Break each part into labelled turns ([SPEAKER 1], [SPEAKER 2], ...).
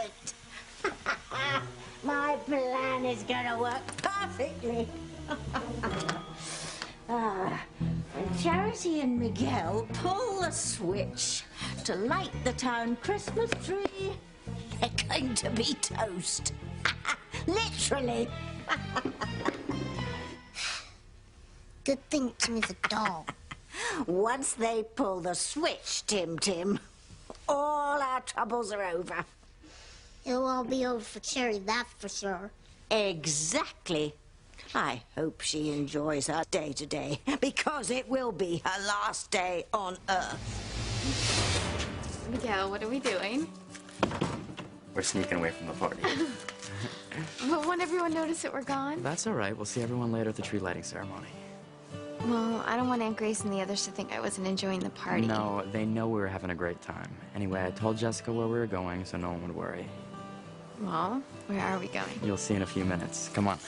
[SPEAKER 1] it. My plan is gonna work perfectly. When Charity and Miguel pull the switch to light the town Christmas tree, they're going to be toast. Literally.
[SPEAKER 2] Good thing Timmy's a doll.
[SPEAKER 1] Once they pull the switch, Tim Tim, all our troubles are over.
[SPEAKER 2] It'll all be over for Cherry, that's for sure.
[SPEAKER 1] Exactly. I hope she enjoys her day today, because it will be her last day on Earth.
[SPEAKER 3] Miguel, what are we doing?
[SPEAKER 4] We're sneaking away from the party.
[SPEAKER 3] Well, won't everyone notice that we're gone?
[SPEAKER 4] That's all right. We'll see everyone later at the tree lighting ceremony.
[SPEAKER 3] Well, I don't want Aunt Grace and the others to think I wasn't enjoying the party.
[SPEAKER 4] No, they know we were having a great time. Anyway, I told Jessica where we were going, so no one would worry.
[SPEAKER 3] Well, where are we going?
[SPEAKER 4] You'll see in a few minutes. Come on.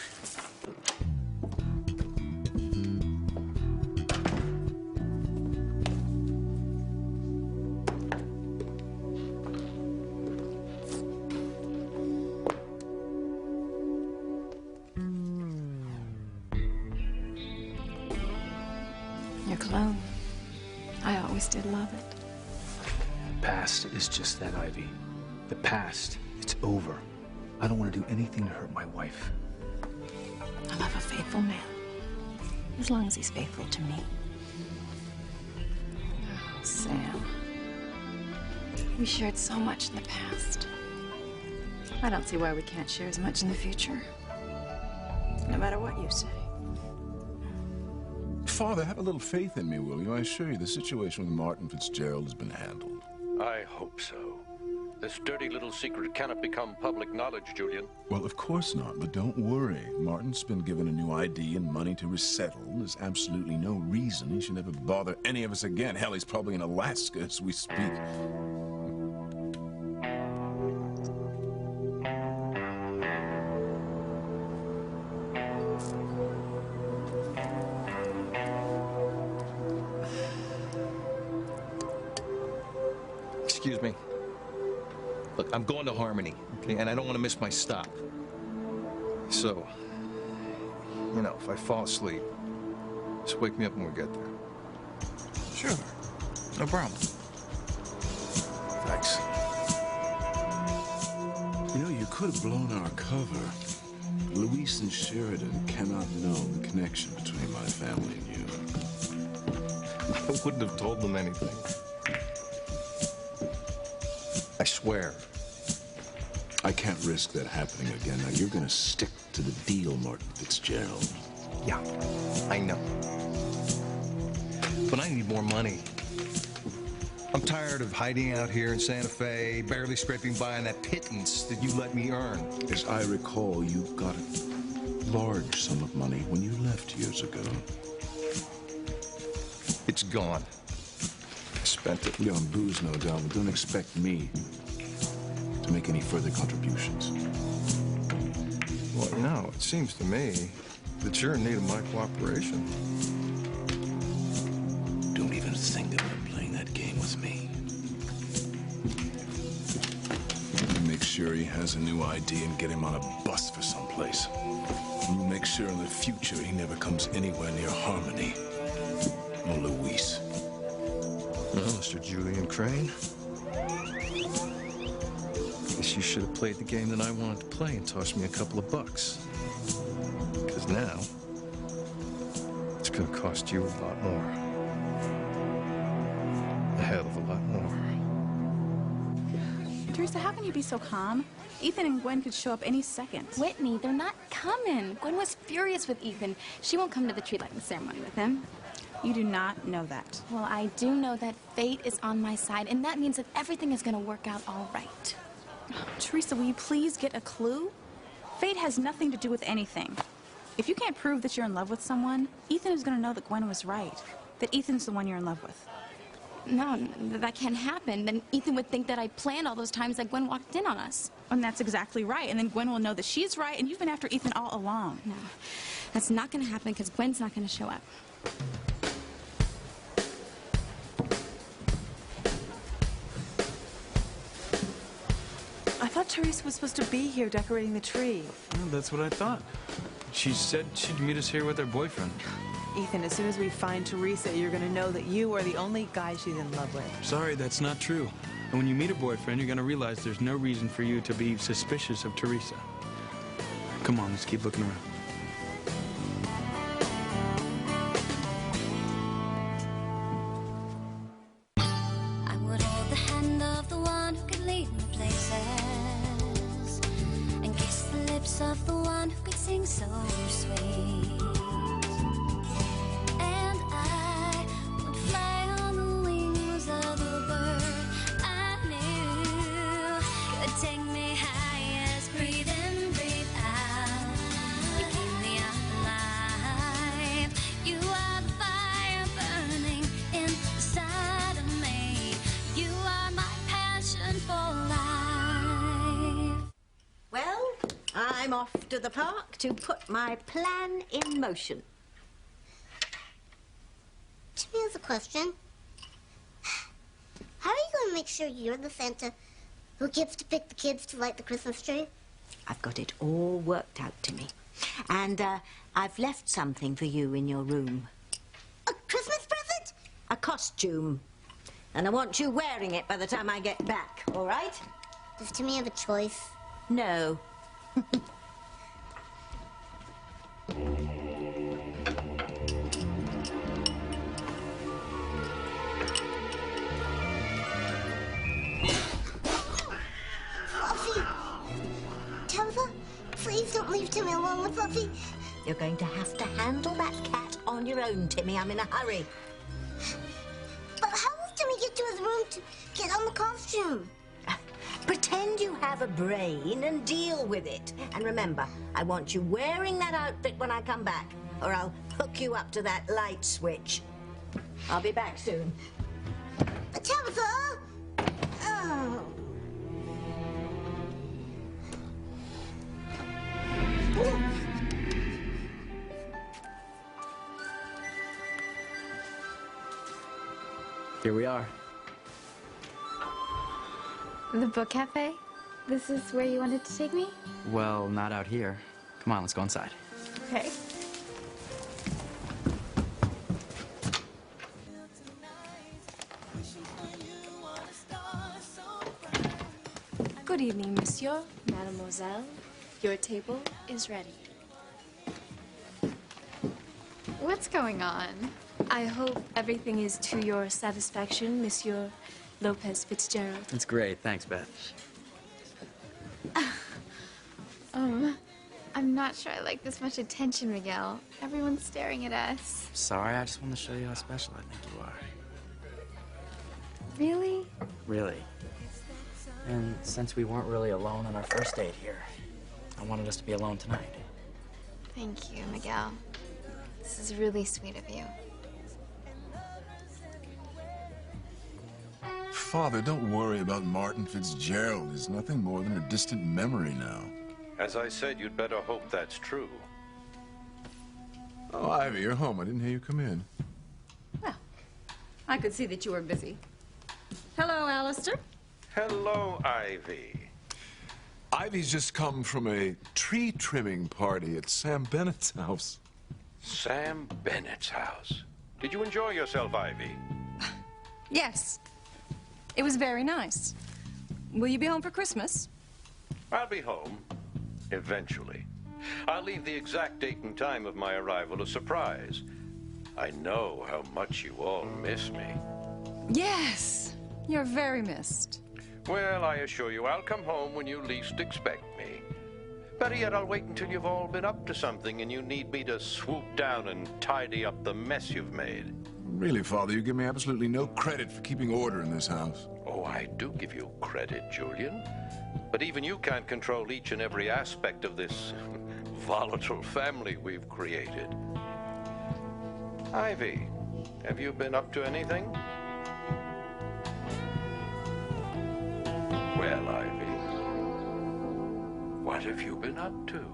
[SPEAKER 3] Your cologne. I always did love it.
[SPEAKER 5] The past is just that, Ivy. The past, it's over. I don't want to do anything to hurt my wife.
[SPEAKER 6] I love a faithful man, as long as he's faithful to me.
[SPEAKER 3] Oh, Sam. We shared so much in the past. I don't see why we can't share as much in the future. No matter what you say.
[SPEAKER 7] Father, have a little faith in me, will you? I assure you the situation with Martin Fitzgerald has been handled.
[SPEAKER 8] I hope so. This dirty little secret cannot become public knowledge, Julian.
[SPEAKER 7] Well, of course not, but don't worry. Martin's been given a new ID and money to resettle. There's absolutely no reason he should ever bother any of us again. Hell, he's probably in Alaska as we speak.
[SPEAKER 9] Excuse me. Look, I'm going to Harmony, okay, and I don't want to miss my stop. So, you know, if I fall asleep, just wake me up when we get there.
[SPEAKER 5] Sure. No problem.
[SPEAKER 9] Thanks.
[SPEAKER 7] You know, you could have blown our cover. Luis and Sheridan cannot know the connection between my family and you.
[SPEAKER 9] I wouldn't have told them anything. I swear.
[SPEAKER 7] I can't risk that happening again. Now, you're gonna stick to the deal, Martin Fitzgerald.
[SPEAKER 9] Yeah, I know. But I need more money. I'm tired of hiding out here in Santa Fe, barely scraping by on that pittance that you let me earn.
[SPEAKER 7] As I recall, you got a large sum of money when you left years ago.
[SPEAKER 9] It's gone. I spent it.
[SPEAKER 7] Yeah, on booze, no doubt, but don't expect me to make any further contributions.
[SPEAKER 9] Well, you know, it seems to me that you're in need of my cooperation.
[SPEAKER 7] Don't even think about playing that game with me. You make sure he has a new ID and get him on a bus for someplace. And you make sure in the future he never comes anywhere near Harmony or Luis.
[SPEAKER 9] Well, Mr. Julian Crane, guess you should have played the game that I wanted to play and tossed me a couple of bucks. Because now, it's going to cost you a lot more. A hell of a lot more.
[SPEAKER 10] Teresa, how can you be so calm? Ethan and Gwen could show up any second.
[SPEAKER 3] Whitney, they're not coming. Gwen was furious with Ethan. She won't come to the tree lighting ceremony with him.
[SPEAKER 10] You do not know that.
[SPEAKER 3] Well, I do know that fate is on my side, and that means that everything is going to work out all right.
[SPEAKER 10] Teresa, will you please get a clue? Fate has nothing to do with anything. If you can't prove that you're in love with someone, Ethan is going to know that Gwen was right. That Ethan's the one you're in love with.
[SPEAKER 3] No, that can't happen. Then Ethan would think that I planned all those times that Gwen walked in on us.
[SPEAKER 10] And that's exactly right. And then Gwen will know that she's right, and you've been after Ethan all along.
[SPEAKER 3] No, that's not going to happen because Gwen's not going to show up.
[SPEAKER 11] I thought Teresa was supposed to be here decorating the tree.
[SPEAKER 12] Well, that's what I thought. She said she'd meet us here with her boyfriend.
[SPEAKER 11] Ethan, as soon as we find Teresa, you're gonna know that you are the only guy she's in love with.
[SPEAKER 12] Sorry, that's not true. And when you meet a boyfriend, you're gonna realize there's no reason for you to be suspicious of Teresa. Come on, let's keep looking around.
[SPEAKER 13] I would hold the hand of the one who could lead me places, and kiss the lips of the one who could sing so sweet. And I would fly on the wings of the bird I knew could take me highest. Breathe in, breathe out. You keep me alive. You are the fire burning inside of me. You are my passion for life.
[SPEAKER 1] Well, I'm off to the park to put my plan in motion.
[SPEAKER 2] Timmy has a question. How are you going to make sure you're the Santa who gets to pick the kids to light the Christmas tree?
[SPEAKER 1] I've got it all worked out, Timmy. And I've left something for you in your room.
[SPEAKER 2] A Christmas present?
[SPEAKER 1] A costume. And I want you wearing it by the time I get back, all right?
[SPEAKER 2] Does Timmy have a choice?
[SPEAKER 1] No.
[SPEAKER 2] Fluffy! Tabitha, please don't leave Timmy alone with Fluffy.
[SPEAKER 1] You're going to have to handle that cat on your own, Timmy. I'm in a hurry.
[SPEAKER 2] But how will Timmy get to his room to get on the costume?
[SPEAKER 1] Pretend you have a brain and deal with it. And remember, I want you wearing that outfit when I come back, or I'll hook you up to that light switch. I'll be back soon.
[SPEAKER 2] But Tabitha! Oh.
[SPEAKER 4] Here we are.
[SPEAKER 3] The book cafe? This is where you wanted to take me?
[SPEAKER 4] Well, not out here. Come on, let's go inside.
[SPEAKER 3] Okay.
[SPEAKER 14] Good evening, monsieur, mademoiselle. Your table is ready.
[SPEAKER 3] What's going on?
[SPEAKER 14] I hope everything is to your satisfaction, Monsieur Lopez Fitzgerald.
[SPEAKER 4] It's great. Thanks, Beth.
[SPEAKER 3] I'm not sure I like this much attention, Miguel. Everyone's staring at us.
[SPEAKER 4] Sorry, I just wanted to show you how special I think you are.
[SPEAKER 3] Really?
[SPEAKER 4] Really. And since we weren't really alone on our first date here, I wanted us to be alone tonight.
[SPEAKER 3] Thank you, Miguel. This is really sweet of you.
[SPEAKER 7] Father, don't worry about Martin Fitzgerald. He's nothing more than a distant memory now.
[SPEAKER 8] As I said, you'd better hope that's true.
[SPEAKER 7] Oh, Ivy, you're home. I didn't hear you come in.
[SPEAKER 15] Well, I could see that you were busy. Hello, Alistair.
[SPEAKER 8] Hello, Ivy.
[SPEAKER 7] Ivy's just come from a tree trimming party at Sam Bennett's house.
[SPEAKER 8] Sam Bennett's house. Did you enjoy yourself, Ivy?
[SPEAKER 15] Yes. It was very nice. Will you be home for Christmas?
[SPEAKER 8] I'll be home. Eventually. I'll leave the exact date and time of my arrival a surprise. I know how much you all miss me.
[SPEAKER 15] Yes. You're very missed.
[SPEAKER 8] Well, I assure you, I'll come home when you least expect me. Better yet, I'll wait until you've all been up to something and you need me to swoop down and tidy up the mess you've made.
[SPEAKER 7] Really, Father, you give me absolutely no credit for keeping order in this house.
[SPEAKER 8] Oh, I do give you credit, Julian. But even you can't control each and every aspect of this volatile family we've created. Ivy, have you been up to anything? Well, Ivy, what have you been up to?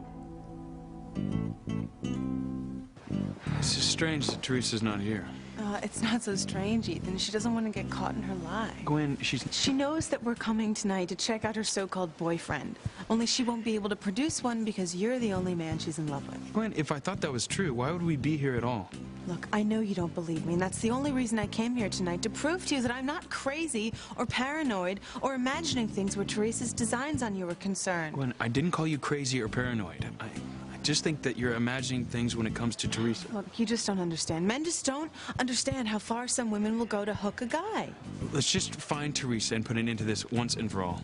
[SPEAKER 12] It's just strange that Teresa's not here.
[SPEAKER 11] It's not so strange, Ethan. She doesn't want to get caught in her lie.
[SPEAKER 12] Gwen,
[SPEAKER 11] She knows that we're coming tonight to check out her so-called boyfriend. Only she won't be able to produce one because you're the only man she's in love with.
[SPEAKER 12] Gwen, if I thought that was true, why would we be here at all?
[SPEAKER 11] Look, I know you don't believe me, and that's the only reason I came here tonight, to prove to you that I'm not crazy or paranoid or imagining things where Teresa's designs on you are concerned.
[SPEAKER 12] Gwen, I didn't call you crazy or paranoid. I just think that you're imagining things when it comes to Teresa.
[SPEAKER 11] Look, you just don't understand. Men just don't understand how far some women will go to hook a guy.
[SPEAKER 12] Let's just find Teresa and put an end to this once and for all.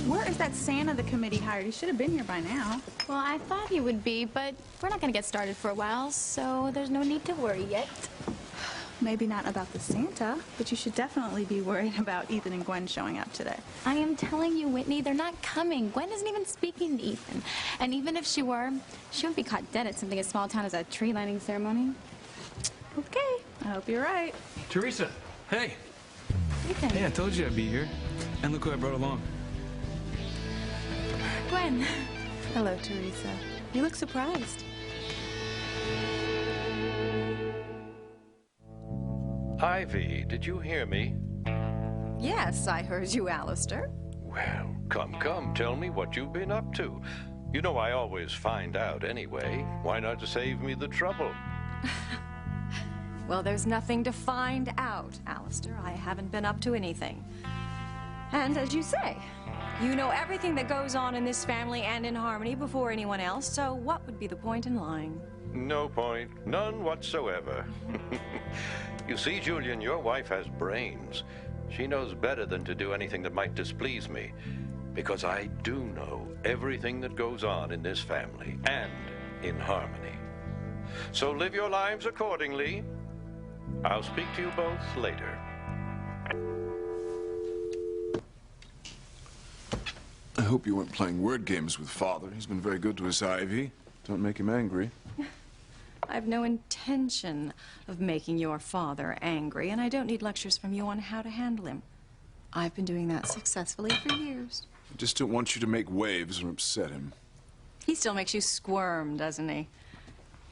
[SPEAKER 10] Where is that Santa the committee hired? He should have been here by now.
[SPEAKER 14] Well, I thought he would be, but we're not going to get started for a while, so there's no need to worry yet.
[SPEAKER 10] Maybe not about the Santa, but you should definitely be worried about Ethan and Gwen showing up today.
[SPEAKER 14] I am telling you, Whitney, they're not coming. Gwen isn't even speaking to Ethan. And even if she were, she wouldn't be caught dead at something as small town as a tree lighting ceremony.
[SPEAKER 10] Okay, I hope you're right.
[SPEAKER 12] Teresa, hey.
[SPEAKER 14] Ethan.
[SPEAKER 12] Hey, I told you I'd be here. And look who I brought along.
[SPEAKER 14] Gwen.
[SPEAKER 11] Hello, Teresa. You look surprised.
[SPEAKER 8] Ivy, did you hear me?
[SPEAKER 15] Yes, I heard you, Alistair.
[SPEAKER 8] Well, come, tell me what you've been up to. You know I always find out anyway. Why not save me the trouble?
[SPEAKER 15] Well, there's nothing to find out, Alistair. I haven't been up to anything. And as you say, you know everything that goes on in this family and in Harmony before anyone else, so what would be the point in lying?
[SPEAKER 8] No point. None whatsoever. You see, Julian, your wife has brains. She knows better than to do anything that might displease me, because I do know everything that goes on in this family and in Harmony. So live your lives accordingly. I'll speak to you both later.
[SPEAKER 7] I hope you weren't playing word games with Father. He's been very good to us, Ivy. Don't make him angry.
[SPEAKER 15] I have no intention of making your father angry, and I don't need lectures from you on how to handle him. I've been doing that successfully for years.
[SPEAKER 7] I just don't want you to make waves or upset him.
[SPEAKER 15] He still makes you squirm, doesn't he?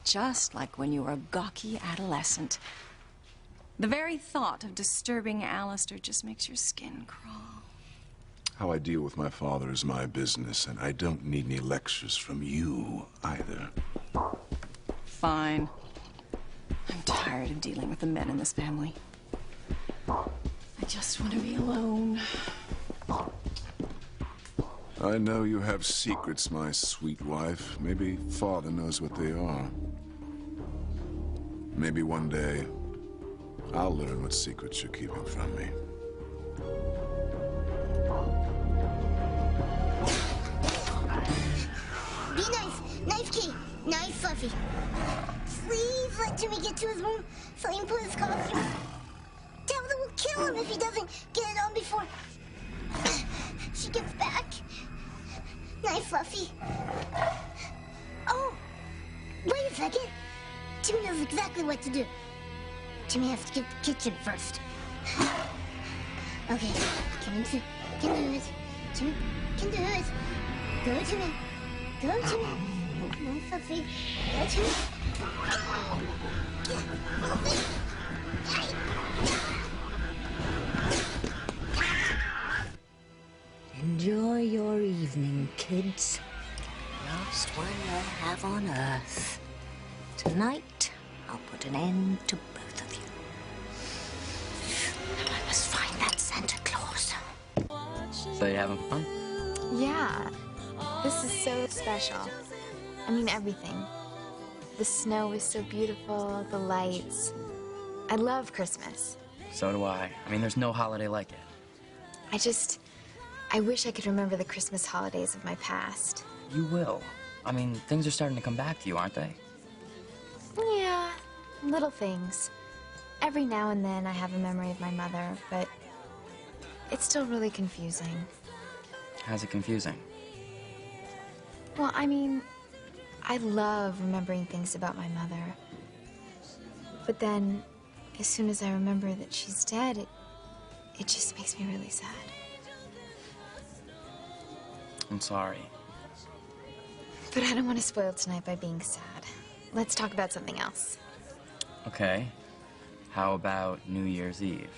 [SPEAKER 15] Just like when you were a gawky adolescent. The very thought of disturbing Alistair just makes your skin crawl.
[SPEAKER 7] How I deal with my father is my business, and I don't need any lectures from you either.
[SPEAKER 15] Fine. I'm tired of dealing with the men in this family. I just want to be alone.
[SPEAKER 7] I know you have secrets, my sweet wife. Maybe Father knows what they are. Maybe one day, I'll learn what secrets you're keeping from me.
[SPEAKER 2] Be nice. Knife key. Knife Fluffy. Please let Jimmy get to his room so he can put his costume. Tabitha will kill him if he doesn't get it on before she gets back. Knife Fluffy. Oh, wait a second. Jimmy knows exactly what to do. Jimmy has to get the kitchen first. Okay, can do it. Jimmy can do it. Go, Jimmy. Go, Jimmy. No, Fluffy. Go, Jimmy.
[SPEAKER 1] Enjoy your evening, kids. Last one you'll have on Earth. Tonight, I'll put an end to both of you. Now I must find that Santa Claus.
[SPEAKER 4] So you having fun?
[SPEAKER 3] Yeah. This is so special. I mean, everything. The snow is so beautiful, the lights. I love Christmas.
[SPEAKER 4] So do I. I mean, there's no holiday like it.
[SPEAKER 3] I wish I could remember the Christmas holidays of my past.
[SPEAKER 4] You will. I mean, things are starting to come back to you, aren't they?
[SPEAKER 3] Yeah, little things. Every now and then I have a memory of my mother, but it's still really confusing.
[SPEAKER 4] How's it confusing?
[SPEAKER 3] Well, I mean, I love remembering things about my mother. But then, as soon as I remember that she's dead, it just makes me really sad.
[SPEAKER 4] I'm sorry.
[SPEAKER 3] But I don't want to spoil tonight by being sad. Let's talk about something else.
[SPEAKER 4] Okay. How about New Year's Eve?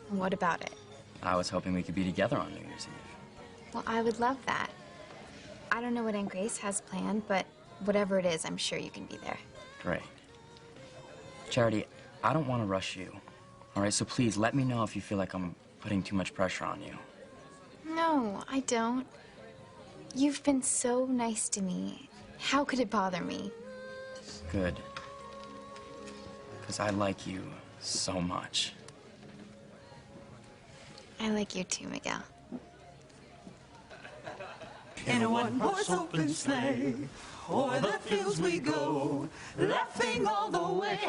[SPEAKER 3] What about it?
[SPEAKER 4] I was hoping we could be together on New Year's Eve.
[SPEAKER 3] Well, I would love that. I don't know what Aunt Grace has planned, but whatever it is, I'm sure you can be there.
[SPEAKER 4] Great. Charity, I don't want to rush you. All right, so please let me know if you feel like I'm putting too much pressure on you.
[SPEAKER 3] No, I don't. You've been so nice to me. How could it bother me?
[SPEAKER 4] Good. Because I like you so much.
[SPEAKER 3] I like you too, Miguel.
[SPEAKER 16] In a one-horse open sleigh, o'er the fields we go, laughing all the way.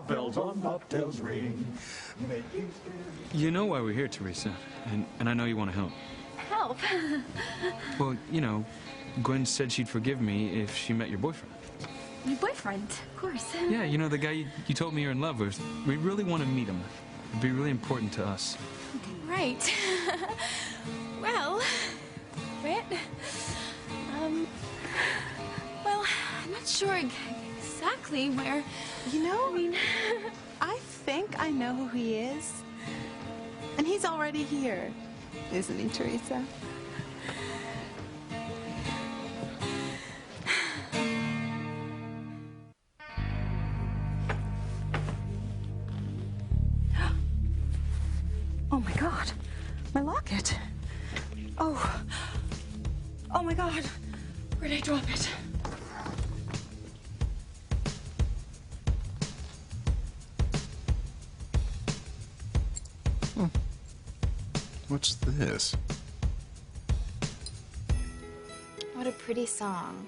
[SPEAKER 16] Bells on bobtails ring.
[SPEAKER 12] You know why we're here, Teresa, and I know you want to help.
[SPEAKER 14] Help?
[SPEAKER 12] Well, you know, Gwen said she'd forgive me if she met your boyfriend.
[SPEAKER 14] My boyfriend, of course.
[SPEAKER 12] Yeah, you know, the guy you told me you're in love with. We really want to meet him. It'd be really important to us.
[SPEAKER 14] Right. Well, Britt, well, I'm not sure exactly where.
[SPEAKER 11] You know, I think I know who he is. And he's already here, isn't he, Teresa?
[SPEAKER 15] Oh my God, my locket. Oh my God, where'd I drop it?
[SPEAKER 7] What's this?
[SPEAKER 3] What a pretty song.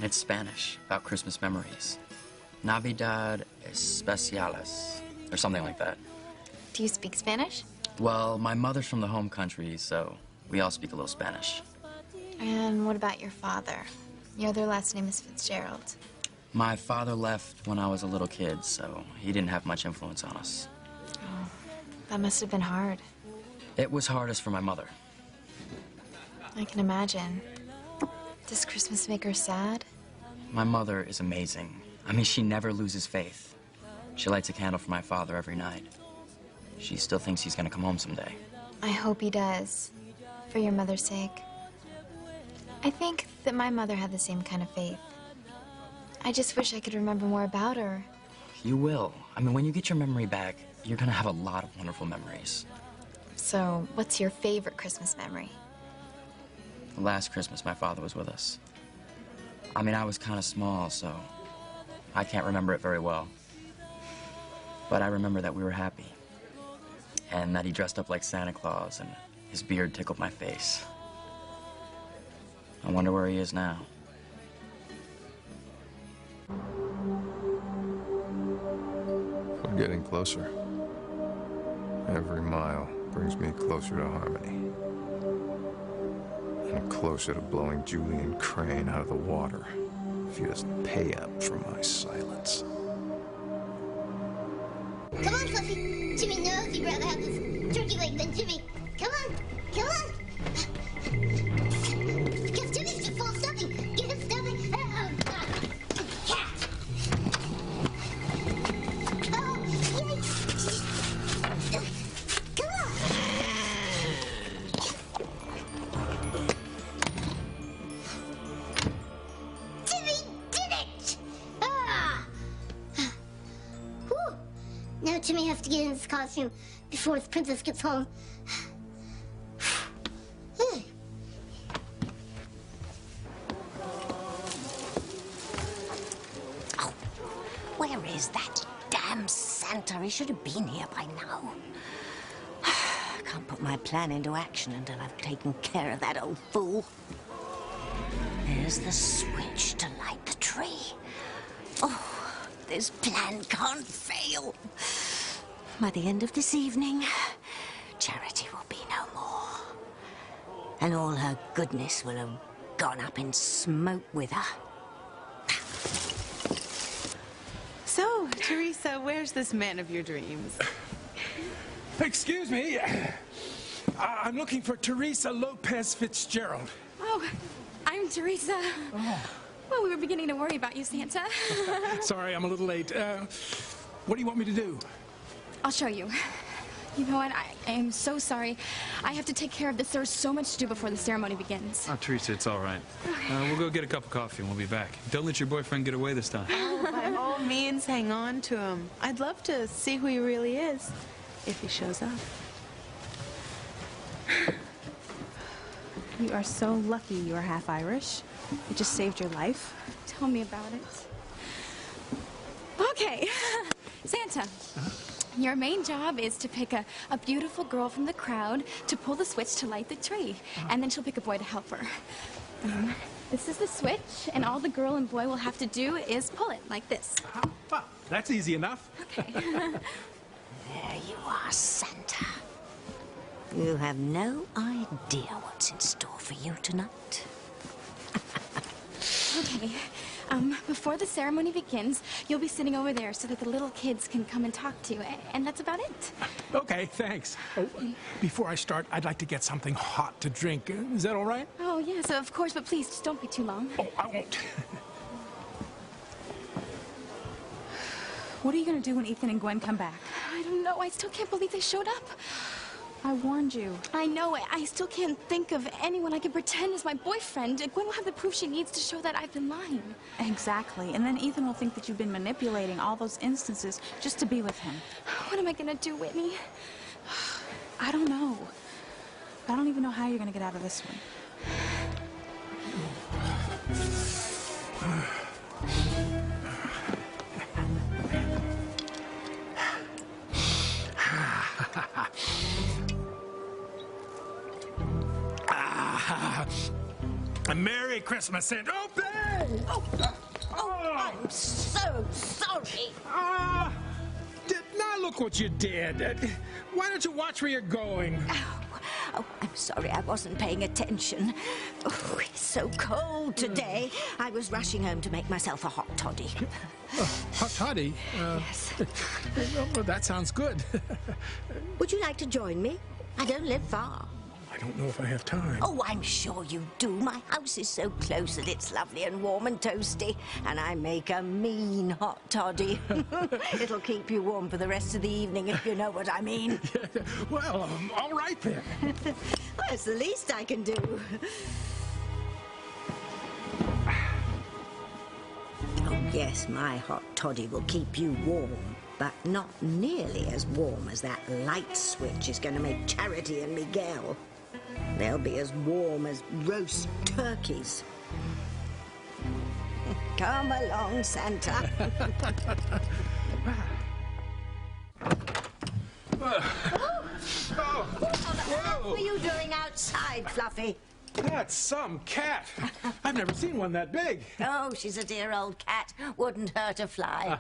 [SPEAKER 4] It's Spanish, about Christmas memories. Navidad Especiales, or something like that.
[SPEAKER 3] Do you speak Spanish?
[SPEAKER 4] Well, my mother's from the home country, so we all speak a little Spanish.
[SPEAKER 3] And what about your father? Your other last name is Fitzgerald.
[SPEAKER 4] My father left when I was a little kid, so he didn't have much influence on us.
[SPEAKER 3] Oh, that must have been hard.
[SPEAKER 4] It was hardest for my mother.
[SPEAKER 3] I can imagine. Does Christmas make her sad?
[SPEAKER 4] My mother is amazing. I mean, she never loses faith. She lights a candle for my father every night. She still thinks he's gonna come home someday.
[SPEAKER 3] I hope he does, for your mother's sake. I think that my mother had the same kind of faith. I just wish I could remember more about her.
[SPEAKER 4] You will. I mean, when you get your memory back, you're gonna have a lot of wonderful memories.
[SPEAKER 3] So, what's your favorite Christmas memory?
[SPEAKER 4] The last Christmas my father was with us. I mean, I was kind of small, so I can't remember it very well. But I remember that we were happy. And that he dressed up like Santa Claus and his beard tickled my face. I wonder where he is now.
[SPEAKER 7] We're getting closer. Every mile brings me closer to Harmony. And closer to blowing Julian Crane out of the water if he doesn't pay up for my silence.
[SPEAKER 2] Come on, Fluffy. Jimmy knows you'd rather have this turkey leg than Jimmy. Come on. Come on. Because Jimmy's just full of stuffing. Get him stuffing. Cat. Oh, yikes. Come on. Jimmy did it. Ah. Whew. Now Jimmy has to get in his costume before his princess gets home.
[SPEAKER 1] Oh, where is that damn Santa? He should have been here by now. I can't put my plan into action until I've taken care of that old fool. There's the switch to light the tree. Oh, this plan can't fail. By the end of this evening, Charity will be no more. And all her goodness will have gone up in smoke with her.
[SPEAKER 11] So, Teresa, where's this man of your dreams?
[SPEAKER 16] Excuse me. I'm looking for Teresa Lopez Fitzgerald.
[SPEAKER 14] Oh, I'm Teresa.
[SPEAKER 12] Oh.
[SPEAKER 14] Well, we were beginning to worry about you, Santa.
[SPEAKER 12] Sorry, I'm a little late. What do you want me to do?
[SPEAKER 14] I'll show you. You know what? I am so sorry. I have to take care of this. There's so much to do before the ceremony begins.
[SPEAKER 12] Oh, Teresa, it's all right. We'll go get a cup of coffee and we'll be back. Don't let your boyfriend get away this time.
[SPEAKER 11] Oh, by all means, hang on to him. I'd love to see who he really is, if he shows up.
[SPEAKER 10] You are so lucky you are half Irish. It just saved your life.
[SPEAKER 14] Tell me about it. Okay, Santa. Your main job is to pick a beautiful girl from the crowd to pull the switch to light the tree. And then she'll pick a boy to help her. This is the switch, and all the girl and boy will have to do is pull it, like this.
[SPEAKER 12] Well, that's easy enough.
[SPEAKER 14] Okay.
[SPEAKER 1] There you are, Santa. You have no idea what's in store for you tonight.
[SPEAKER 14] Okay. Before the ceremony begins, you'll be sitting over there so that the little kids can come and talk to you. And that's about it.
[SPEAKER 12] Okay, thanks. Oh, before I start, I'd like to get something hot to drink. Is that all right?
[SPEAKER 14] Oh, yes, of course, but please, just don't be too long.
[SPEAKER 12] Oh, I won't.
[SPEAKER 10] What are you going to do when Ethan and Gwen come back?
[SPEAKER 14] I don't know. I still can't believe they showed up.
[SPEAKER 10] I warned you.
[SPEAKER 14] I know. I still can't think of anyone I can pretend is my boyfriend. Gwen will have the proof she needs to show that I've been lying.
[SPEAKER 10] Exactly. And then Ethan will think that you've been manipulating all those instances just to be with him.
[SPEAKER 14] What am I going to do, Whitney?
[SPEAKER 10] I don't know. I don't even know how you're going to get out of this one.
[SPEAKER 12] Merry Christmas, Santa. Oh, Ben!
[SPEAKER 1] I'm so sorry.
[SPEAKER 12] Now look what you did. Why don't you watch where you're going?
[SPEAKER 1] Oh, I'm sorry, I wasn't paying attention. Oh, it's so cold today. I was rushing home to make myself a hot toddy.
[SPEAKER 12] Hot toddy?
[SPEAKER 1] Yes.
[SPEAKER 12] Well, that sounds good.
[SPEAKER 1] Would you like to join me? I don't live far.
[SPEAKER 12] I don't know if I have time.
[SPEAKER 1] Oh, I'm sure you do. My house is so close that it's lovely and warm and toasty. And I make a mean hot toddy. It'll keep you warm for the rest of the evening, if you know what I mean.
[SPEAKER 12] Well, all right then.
[SPEAKER 1] Well, it's the least I can do. Oh, yes, my hot toddy will keep you warm. But not nearly as warm as that light switch is going to make Charity and Miguel. They'll be as warm as roast turkeys. Come along, Santa. What were you doing outside, Fluffy?
[SPEAKER 12] That's some cat. I've never seen one that big.
[SPEAKER 1] Oh, she's a dear old cat. Wouldn't hurt a fly.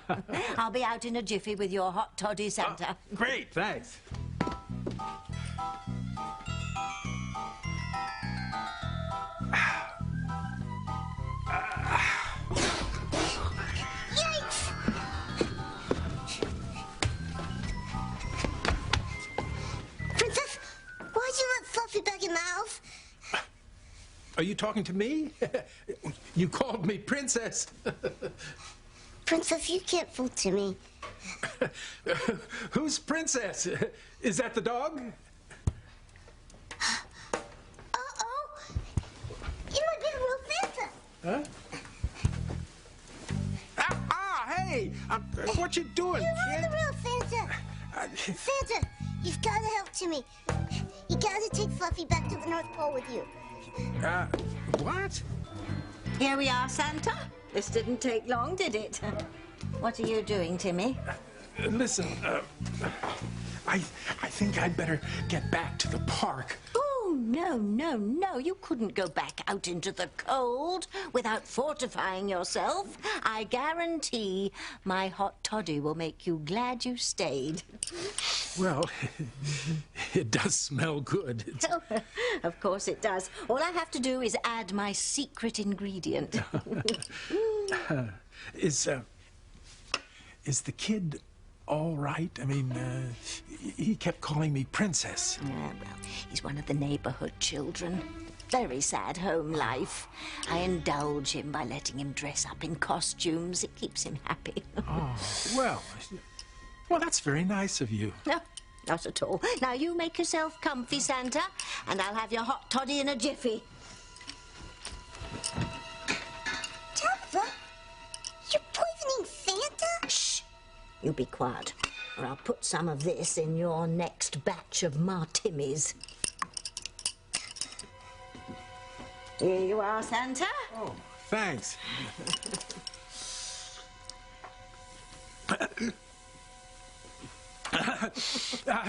[SPEAKER 1] I'll be out in a jiffy with your hot toddy, Santa.
[SPEAKER 12] Great, thanks.
[SPEAKER 2] Princess, why'd you let Fluffy back in the house?
[SPEAKER 12] Are you talking to me? You called me Princess.
[SPEAKER 2] Princess, you can't fool Timmy.
[SPEAKER 12] Who's Princess? Is that the dog?
[SPEAKER 2] Uh-oh. You might be the real Santa.
[SPEAKER 12] Huh? Hey! What you doing,
[SPEAKER 2] You
[SPEAKER 12] kid?
[SPEAKER 2] are the real Santa. Santa, you've got to help Timmy. You got to take Fluffy back to the North Pole with you.
[SPEAKER 12] What?
[SPEAKER 1] Here we are, Santa. This didn't take long, did it? What are you doing, Timmy?
[SPEAKER 12] Listen, I think I'd better get back to the park.
[SPEAKER 1] Oh, no, no, no. You couldn't go back out into the cold without fortifying yourself. I guarantee my hot toddy will make you glad you stayed.
[SPEAKER 12] Well, it does smell good.
[SPEAKER 1] Of course it does. All I have to do is add my secret ingredient.
[SPEAKER 12] Is the kid all right? I mean, he kept calling me Princess.
[SPEAKER 1] Yeah, well, he's one of the neighborhood children. very sad home life. I indulge him by letting him dress up in costumes. It keeps him happy.
[SPEAKER 17] Oh, well, that's very nice of you.
[SPEAKER 1] No, not at all. Now, you make yourself comfy, Santa, and I'll have your hot toddy in a jiffy.
[SPEAKER 2] Tabitha, you're poisoning Santa?
[SPEAKER 1] Shh! You be quiet, or I'll put some of this in your next batch of Martinis. Here you are, Santa.
[SPEAKER 17] Oh, thanks.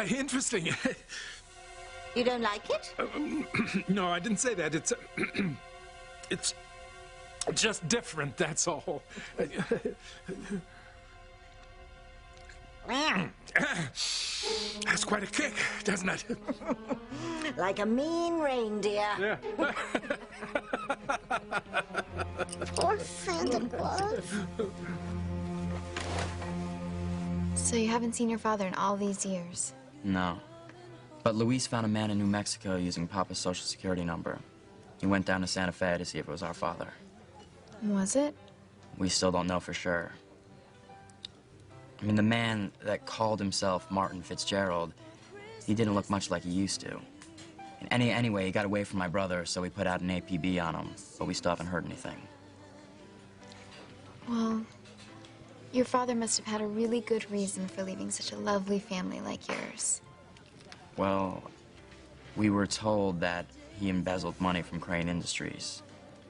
[SPEAKER 17] Interesting.
[SPEAKER 1] You don't like it?
[SPEAKER 17] No, I didn't say that. It's it's just different, that's all. That's quite a kick, doesn't it?
[SPEAKER 1] Like a mean reindeer.
[SPEAKER 17] Yeah.
[SPEAKER 2] Poor Santa Claus.
[SPEAKER 3] So you haven't seen your father in all these years?
[SPEAKER 4] No. But Luis found a man in New Mexico using Papa's social security number. He went down to Santa Fe to see if it was our father.
[SPEAKER 3] Was it?
[SPEAKER 4] We still don't know for sure. I mean, the man that called himself Martin Fitzgerald, he didn't look much like he used to. And anyway, he got away from my brother, so we put out an APB on him, but we still haven't heard anything.
[SPEAKER 3] Well, your father must have had a really good reason for leaving such a lovely family like yours.
[SPEAKER 4] Well, we were told that he embezzled money from Crane Industries,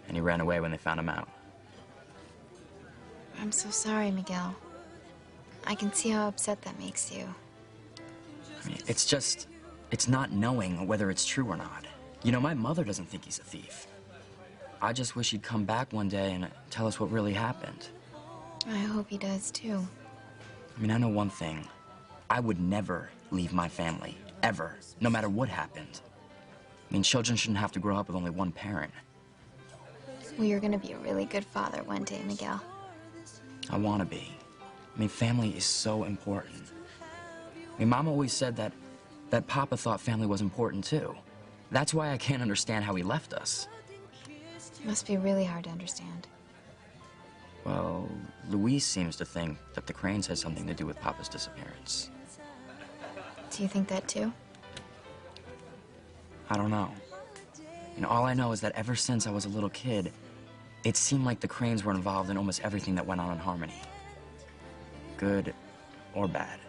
[SPEAKER 4] and he ran away when they found him out.
[SPEAKER 3] I'm so sorry, Miguel. I can see how upset that makes you.
[SPEAKER 4] I mean, it's not knowing whether it's true or not. You know, my mother doesn't think he's a thief. I just wish he'd come back one day and tell us what really happened.
[SPEAKER 3] I hope he does, too.
[SPEAKER 4] I mean, I know one thing. I would never leave my family, ever, no matter what happened. I mean, children shouldn't have to grow up with only one parent.
[SPEAKER 3] Well, you're gonna be a really good father one day, Miguel.
[SPEAKER 4] I want to be. I mean, family is so important. I mean, Mom always said that Papa thought family was important, too. That's why I can't understand how he left us.
[SPEAKER 3] It must be really hard to understand.
[SPEAKER 4] Well, Luis seems to think that the Cranes had something to do with Papa's disappearance.
[SPEAKER 3] Do you think that, too?
[SPEAKER 4] I don't know. You know, all I know is that ever since I was a little kid, it seemed like the Cranes were involved in almost everything that went on in Harmony. Good or bad.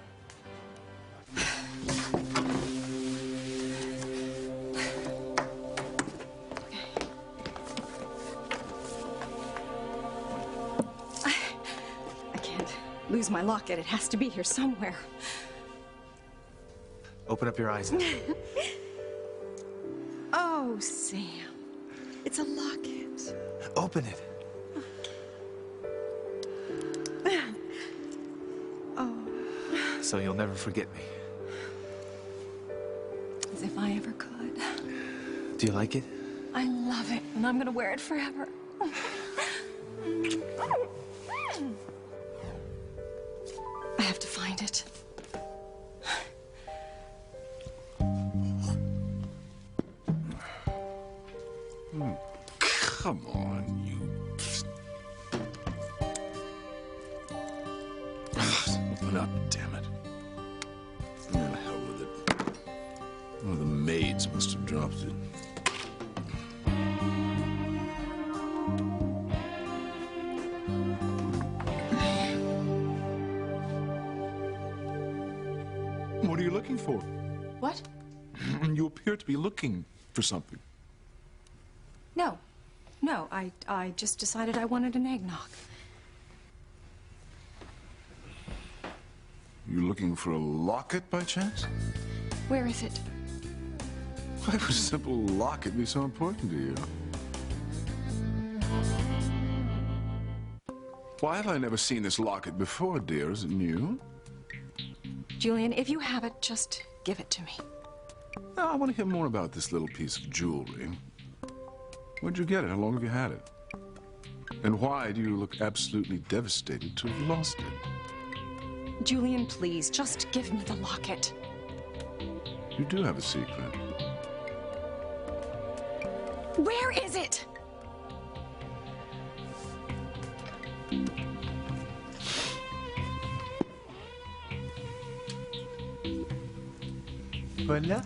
[SPEAKER 15] I can't lose my locket. It has to be here somewhere.
[SPEAKER 5] Open up your eyes.
[SPEAKER 15] Oh, Sam. It's a locket.
[SPEAKER 5] Open it.
[SPEAKER 15] Oh.
[SPEAKER 5] So you'll never forget me.
[SPEAKER 15] As if I ever could.
[SPEAKER 5] Do you like it?
[SPEAKER 15] I love it, and I'm gonna wear it forever. I have to find it.
[SPEAKER 7] Come on, you... Open up, damn it. Oh, hell with it. One of the maids must have dropped it. What are you looking for?
[SPEAKER 15] What?
[SPEAKER 7] You appear to be looking for something.
[SPEAKER 15] No. No, I just decided I wanted an eggnog.
[SPEAKER 7] You looking for a locket by chance?
[SPEAKER 15] Where is it?
[SPEAKER 7] Why would a simple locket be so important to you? Why have I never seen this locket before, dear? Is it new?
[SPEAKER 15] Julian, if you have it, just give it to me.
[SPEAKER 7] No, I want to hear more about this little piece of jewelry. Where'd you get it? How long have you had it? And why do you look absolutely devastated to have lost it?
[SPEAKER 15] Julian, please, just give me the locket.
[SPEAKER 7] You do have a secret.
[SPEAKER 14] Where is it?
[SPEAKER 7] Voila.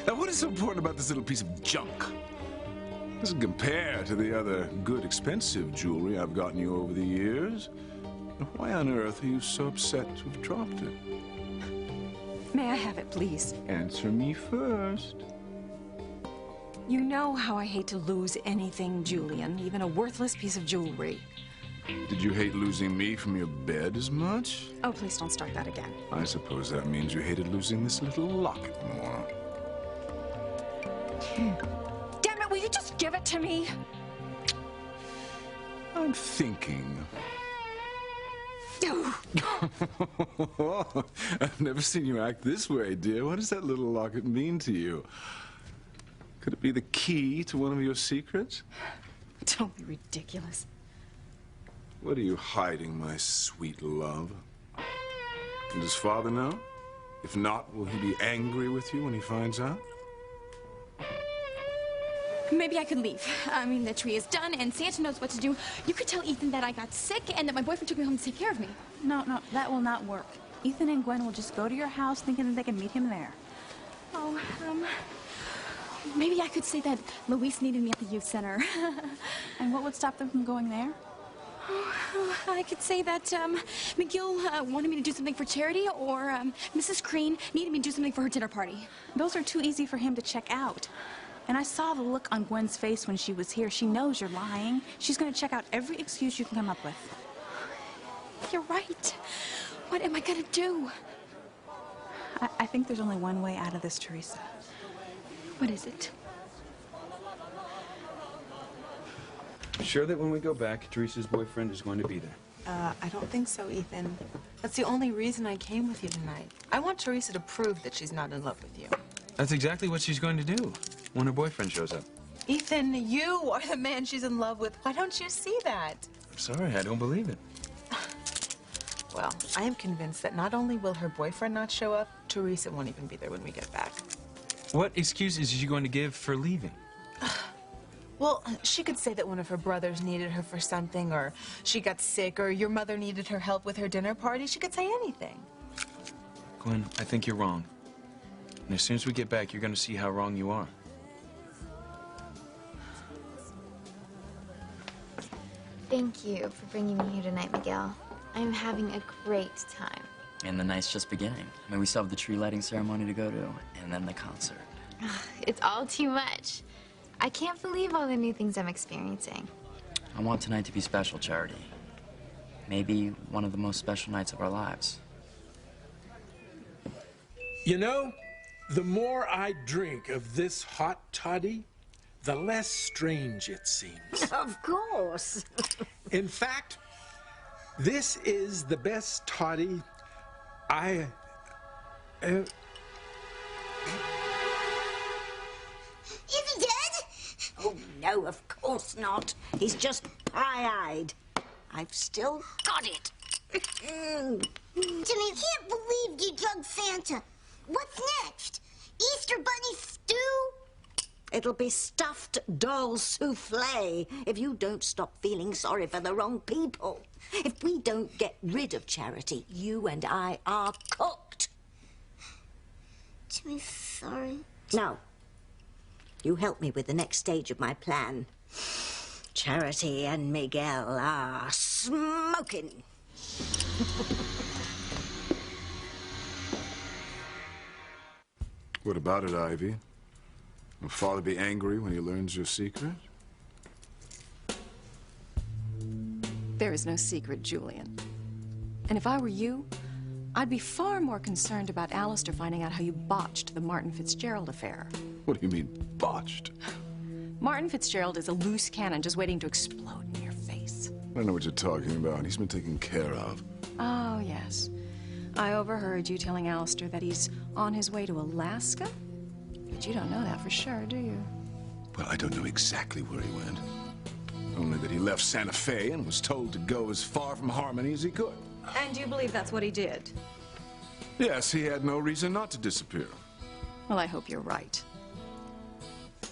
[SPEAKER 7] Now, what is so important about this little piece of junk? Doesn't compare to the other good, expensive jewelry I've gotten you over the years. Why on earth are you so upset to have dropped it?
[SPEAKER 15] May I have it, please?
[SPEAKER 7] Answer me first.
[SPEAKER 15] You know how I hate to lose anything, Julian, even a worthless piece of jewelry.
[SPEAKER 7] Did you hate losing me from your bed as much?
[SPEAKER 15] Oh, please don't start that again.
[SPEAKER 7] I suppose that means you hated losing this little locket more.
[SPEAKER 15] Damn it, will you just give it to me?
[SPEAKER 7] I'm thinking. I've never seen you act this way, dear. What does that little locket mean to you? Could it be the key to one of your secrets?
[SPEAKER 15] Don't be ridiculous.
[SPEAKER 7] What are you hiding, my sweet love? And does Father know? If not, will he be angry with you when he finds out?
[SPEAKER 14] Maybe I could leave. I mean, the tree is done, and Santa knows what to do. You could tell Ethan that I got sick and that my boyfriend took me home to take care of me.
[SPEAKER 10] No, that will not work. Ethan and Gwen will just go to your house thinking that they can meet him there.
[SPEAKER 14] Oh, maybe I could say that Luis needed me at the youth center.
[SPEAKER 10] And what would stop them from going there?
[SPEAKER 14] Oh, I could say that McGill wanted me to do something for charity, or Mrs. Crean needed me to do something for her dinner party.
[SPEAKER 10] Those are too easy for him to check out. And I saw the look on Gwen's face when she was here. She knows you're lying. She's going to check out every excuse you can come up with.
[SPEAKER 14] You're right. What am I going to do?
[SPEAKER 10] I think there's only one way out of this, Teresa.
[SPEAKER 14] What is it?
[SPEAKER 12] Sure that when we go back, Teresa's boyfriend is going to be there?
[SPEAKER 11] I don't think so, Ethan. That's the only reason I came with you tonight. I want Teresa to prove that she's not in love with you.
[SPEAKER 12] That's exactly what she's going to do when her boyfriend shows up.
[SPEAKER 11] Ethan, you are the man she's in love with. Why don't you see that?
[SPEAKER 12] I'm sorry, I don't believe it.
[SPEAKER 11] Well, I am convinced that not only will her boyfriend not show up, Teresa won't even be there when we get back.
[SPEAKER 12] What excuses is she going to give for leaving?
[SPEAKER 11] Well, she could say that one of her brothers needed her for something, or she got sick, or your mother needed her help with her dinner party. She could say anything.
[SPEAKER 12] Gwen, I think you're wrong. And as soon as we get back, you're going to see how wrong you are.
[SPEAKER 3] Thank you for bringing me here tonight, Miguel. I'm having a great time.
[SPEAKER 4] And the night's just beginning. I mean, we still have the tree lighting ceremony to go to, and then the concert.
[SPEAKER 3] It's all too much. I can't believe all the new things I'm experiencing.
[SPEAKER 4] I want tonight to be special, Charity. Maybe one of the most special nights of our lives.
[SPEAKER 17] You know, the more I drink of this hot toddy, the less strange it seems.
[SPEAKER 1] Of course.
[SPEAKER 17] In fact, this is the best toddy I...
[SPEAKER 2] Is he dead?
[SPEAKER 1] Oh, no, of course not. He's just pie-eyed. I've still got it.
[SPEAKER 2] Jimmy, I can't believe you drugged Santa. What's next? Easter bunny stew?
[SPEAKER 1] It'll be stuffed doll souffle if you don't stop feeling sorry for the wrong people. If we don't get rid of Charity, you and I are cooked.
[SPEAKER 2] Jimmy, sorry.
[SPEAKER 1] Now, you help me with the next stage of my plan. Charity and Miguel are smoking.
[SPEAKER 7] What about it, Ivy? Will Father be angry when he learns your secret?
[SPEAKER 15] There is no secret, Julian. And if I were you, I'd be far more concerned about Alistair finding out how you botched the Martin Fitzgerald affair.
[SPEAKER 7] What do you mean, botched?
[SPEAKER 15] Martin Fitzgerald is a loose cannon just waiting to explode in your face.
[SPEAKER 7] I don't know what you're talking about. He's been taken care of.
[SPEAKER 15] Oh, yes. I overheard you telling Alistair that he's on his way to Alaska. But you don't know that for sure, do you?
[SPEAKER 7] Well, I don't know exactly where he went. Only that he left Santa Fe and was told to go as far from Harmony as he could.
[SPEAKER 15] And you believe that's what he did?
[SPEAKER 7] Yes, he had no reason not to disappear.
[SPEAKER 15] Well, I hope you're right.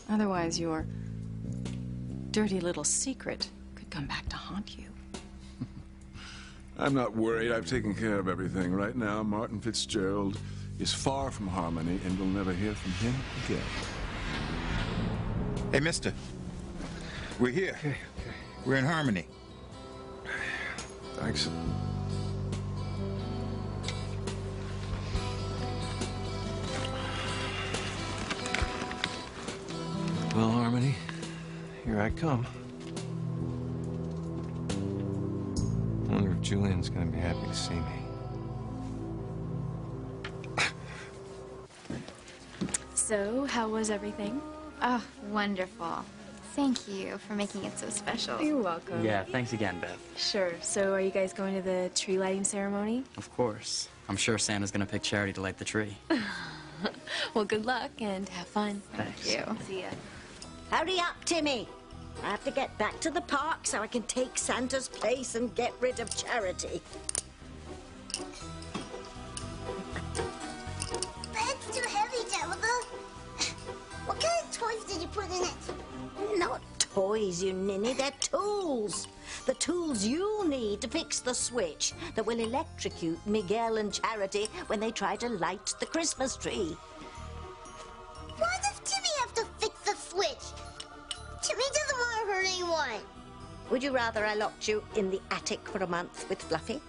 [SPEAKER 15] Otherwise, your dirty little secret could come back to haunt you.
[SPEAKER 7] I'm not worried. I've taken care of everything. Right now, Martin Fitzgerald is far from Harmony, and you'll never hear from him again.
[SPEAKER 18] Hey, mister. We're here.
[SPEAKER 7] Okay.
[SPEAKER 18] We're in Harmony.
[SPEAKER 7] Thanks.
[SPEAKER 9] Well, Harmony, here I come. I wonder if Julian's gonna be happy to see me.
[SPEAKER 3] So, how was everything? Oh, wonderful. Thank you for making it so special.
[SPEAKER 11] You're welcome.
[SPEAKER 4] Yeah, thanks again, Beth.
[SPEAKER 11] Sure. So, are you guys going to the tree lighting ceremony?
[SPEAKER 4] Of course. I'm sure Santa's gonna pick Charity to light the tree.
[SPEAKER 3] Well, good luck and have fun.
[SPEAKER 4] Thanks.
[SPEAKER 3] Thank you.
[SPEAKER 11] See ya.
[SPEAKER 1] Hurry up, Timmy. I have to get back to the park so I can take Santa's place and get rid of Charity.
[SPEAKER 2] That's too heavy, Tabitha. What kind of toys did you put in it?
[SPEAKER 1] Not toys, you ninny. They're tools. The tools you'll need to fix the switch that will electrocute Miguel and Charity when they try to light the Christmas tree.
[SPEAKER 2] Why does Timmy have to fix the switch? Timmy doesn't want to hurt anyone.
[SPEAKER 1] Would you rather I locked you in the attic for a month with Fluffy?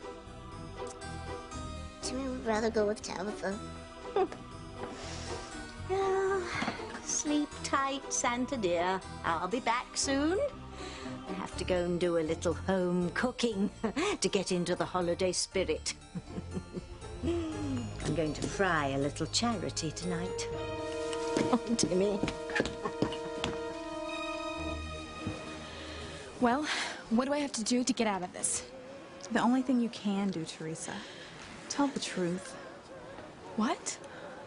[SPEAKER 2] Timmy would rather go with Tabitha.
[SPEAKER 1] Oh, sleep tight, Santa dear. I'll be back soon. I have to go and do a little home cooking to get into the holiday spirit. I'm going to fry a little Charity tonight. Oh, Timmy.
[SPEAKER 10] Well, what do I have to do to get out of this? The only thing you can do, Teresa. Tell the truth. What?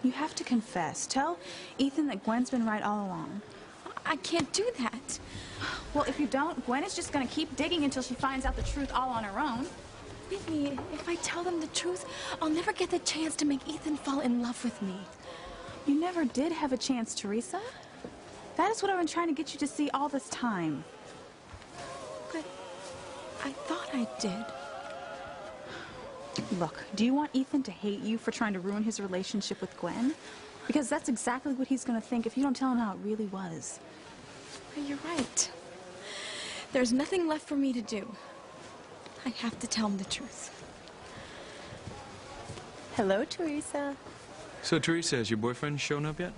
[SPEAKER 10] You have to confess. Tell Ethan that Gwen's been right all along.
[SPEAKER 3] I can't do that.
[SPEAKER 10] Well, if you don't, Gwen is just going to keep digging until she finds out the truth all on her own.
[SPEAKER 3] Whitney, if I tell them the truth, I'll never get the chance to make Ethan fall in love with me.
[SPEAKER 10] You never did have a chance, Teresa. That is what I've been trying to get you to see all this time.
[SPEAKER 3] But I thought I did.
[SPEAKER 10] Look, do you want Ethan to hate you for trying to ruin his relationship with Gwen? Because that's exactly what he's going to think if you don't tell him how it really was.
[SPEAKER 3] But you're right. There's nothing left for me to do. I have to tell him the truth.
[SPEAKER 11] Hello, Teresa.
[SPEAKER 12] So, Teresa, has your boyfriend shown up yet?